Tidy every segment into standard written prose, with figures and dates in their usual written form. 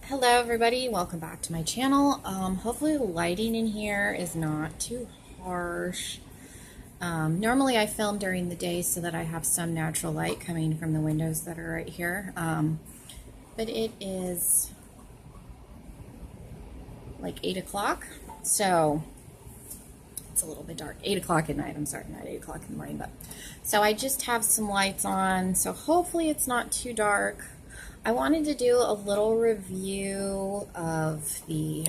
Hello everybody, welcome back to my channel. Hopefully the lighting in here is not too harsh. Normally I film during the day so that I have some natural light coming from the windows that are right here. But it is like 8 o'clock, so it's a little bit dark. 8 o'clock at night, I'm sorry, not 8 o'clock in the morning. But so I just have some lights on, so hopefully it's not too dark. I wanted to do a little review of the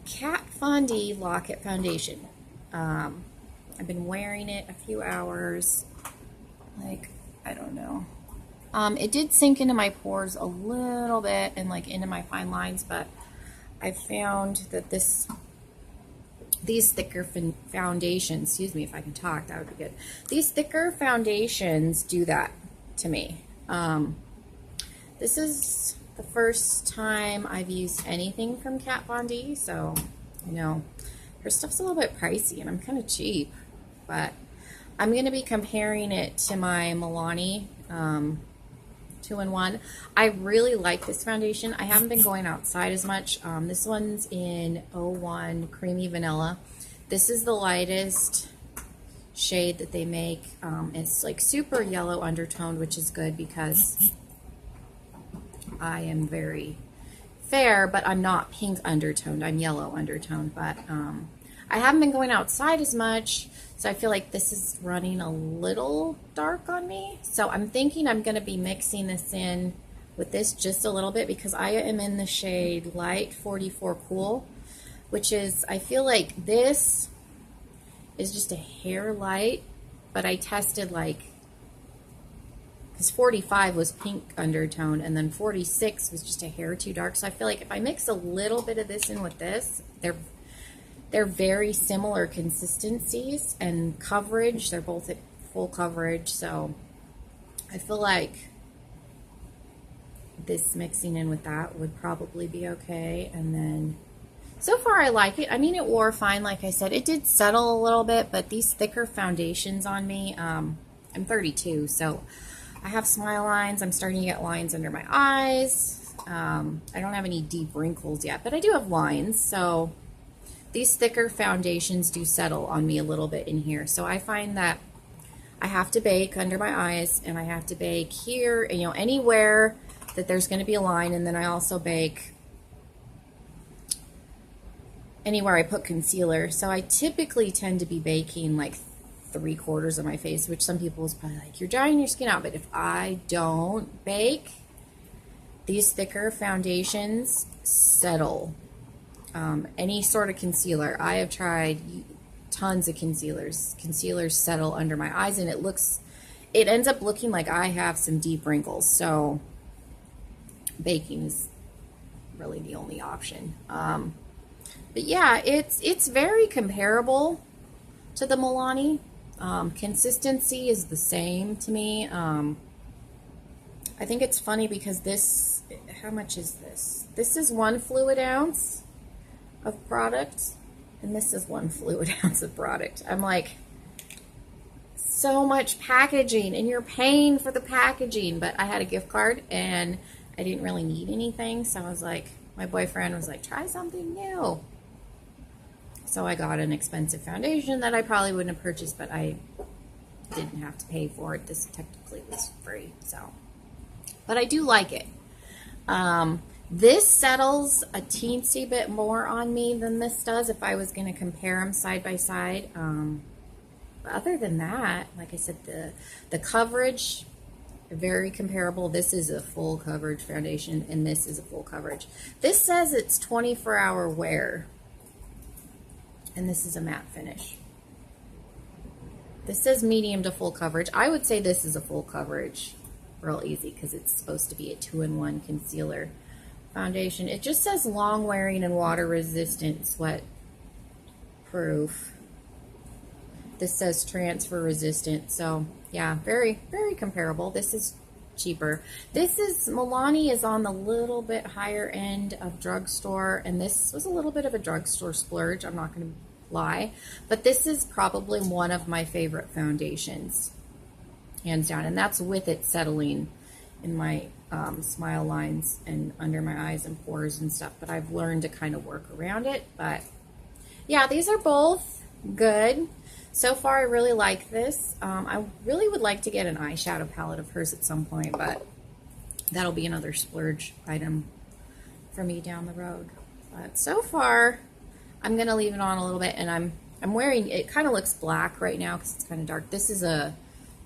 Kat Von D Locket Foundation. I've been wearing it a few hours, like, I don't know. It did sink into my pores a little bit and like into my fine lines, but I found that these thicker foundations, excuse me if I can talk, that would be good. These thicker foundations do that to me. This is the first time I've used anything from Kat Von D, so, you know, her stuff's a little bit pricey, and I'm kind of cheap, but I'm going to be comparing it to my Milani 2-in-1. I really like this foundation. I haven't been going outside as much. This one's in 01 Creamy Vanilla. This is the lightest shade that they make. It's like super yellow undertoned, which is good because I am very fair, but I'm not pink undertoned. I'm yellow undertoned, but I haven't been going outside as much, so I feel like this is running a little dark on me. So I'm thinking I'm going to be mixing this in with this just a little bit because I am in the shade Light 44 Cool, which is, I feel like this is just a hair light, but I tested like, because 45 was pink undertone, and then 46 was just a hair too dark. So I feel like if I mix a little bit of this in with this, they're very similar consistencies and coverage. They're both at full coverage, so I feel like this mixing in with that would probably be okay. And then so far I like it. I mean, it wore fine, like I said. It did settle a little bit, but these thicker foundations on me, I'm 32, so I have smile lines. I'm starting to get lines under my eyes. I don't have any deep wrinkles yet, but I do have lines. So these thicker foundations do settle on me a little bit in here. So I find that I have to bake under my eyes, and I have to bake here, you know, anywhere that there's going to be a line. And then I also bake anywhere I put concealer. So I typically tend to be baking like 3/4 of my face, which some people is probably like, you're drying your skin out. But if I don't bake, these thicker foundations settle. Any sort of concealer. I have tried tons of concealers. Concealers settle under my eyes, and it ends up looking like I have some deep wrinkles. So baking is really the only option. But yeah, it's very comparable to the Milani. Consistency is the same to me. I think it's funny because this, how much is this? This is 1 fluid ounce of product, and this is 1 fluid ounce of product. I'm like, so much packaging, and you're paying for the packaging. But I had a gift card, and I didn't really need anything, so I was like, my boyfriend was like, try something new. So I got an expensive foundation that I probably wouldn't have purchased, but I didn't have to pay for it. This technically was free, so. But I do like it. This settles a teensy bit more on me than this does if I was going to compare them side by side. But other than that, like I said, the coverage, very comparable. This is a full coverage foundation, and this is a full coverage. This says it's 24-hour wear. And this is a matte finish. This says medium to full coverage. I would say this is a full coverage, real easy, because it's supposed to be a 2-in-1 concealer foundation. It just says long wearing and water resistant sweat proof. This says transfer resistant. So yeah, very, very comparable. This is cheaper. This is, Milani is on the little bit higher end of drugstore, and this was a little bit of a drugstore splurge, I'm not going to lie, but this is probably one of my favorite foundations, hands down, and that's with it settling in my smile lines and under my eyes and pores and stuff, but I've learned to kind of work around it. But yeah, these are both good. So far, I really like this. I really would like to get an eyeshadow palette of hers at some point, but that'll be another splurge item for me down the road. But so far, I'm gonna leave it on a little bit, and I'm wearing, it kind of looks black right now because it's kind of dark. This is a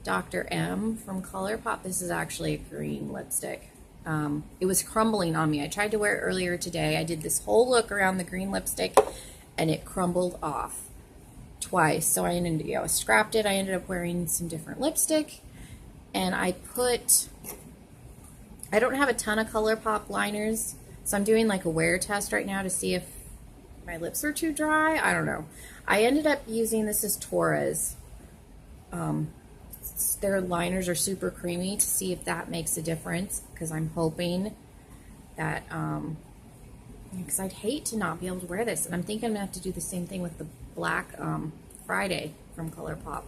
Dr. M from ColourPop. This is actually a green lipstick. It was crumbling on me. I tried to wear it earlier today. I did this whole look around the green lipstick, and it crumbled off twice. So I scrapped it. I ended up wearing some different lipstick, and I don't have a ton of ColourPop liners, so I'm doing like a wear test right now to see if my lips are too dry. I don't know. I ended up using, this is Torres. Their liners are super creamy, to see if that makes a difference, because I'm hoping that, because I'd hate to not be able to wear this, and I'm thinking I'm going to have to do the same thing with the Black Friday from ColourPop.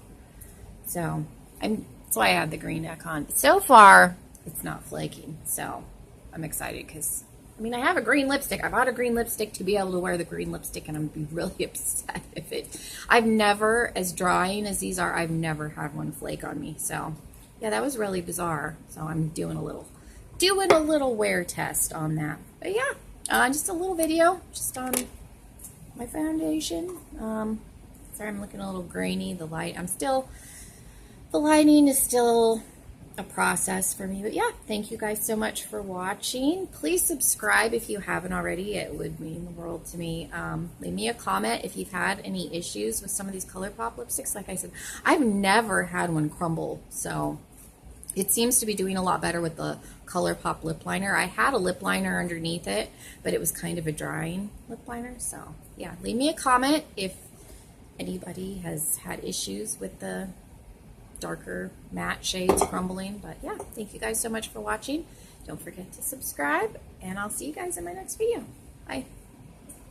So that's why I have the green deck on. But so far, it's not flaking, so I'm excited because, I mean, I have a green lipstick. I bought a green lipstick to be able to wear the green lipstick, and I'm going to be really upset if it, I've never, as drying as these are, I've never had one flake on me. So yeah, that was really bizarre. So I'm doing a little wear test on that. But yeah, just a little video just on my foundation. Sorry, I'm looking a little grainy. The lighting is still a process for me. But yeah, thank you guys so much for watching. Please subscribe if you haven't already. It would mean the world to me. Leave me a comment if you've had any issues with some of these ColourPop lipsticks. Like I said, I've never had one crumble, so it seems to be doing a lot better with the ColourPop lip liner. I had a lip liner underneath it, but it was kind of a drying lip liner. So yeah, leave me a comment if anybody has had issues with the darker matte shades crumbling. But yeah, thank you guys so much for watching. Don't forget to subscribe, and I'll see you guys in my next video. Bye.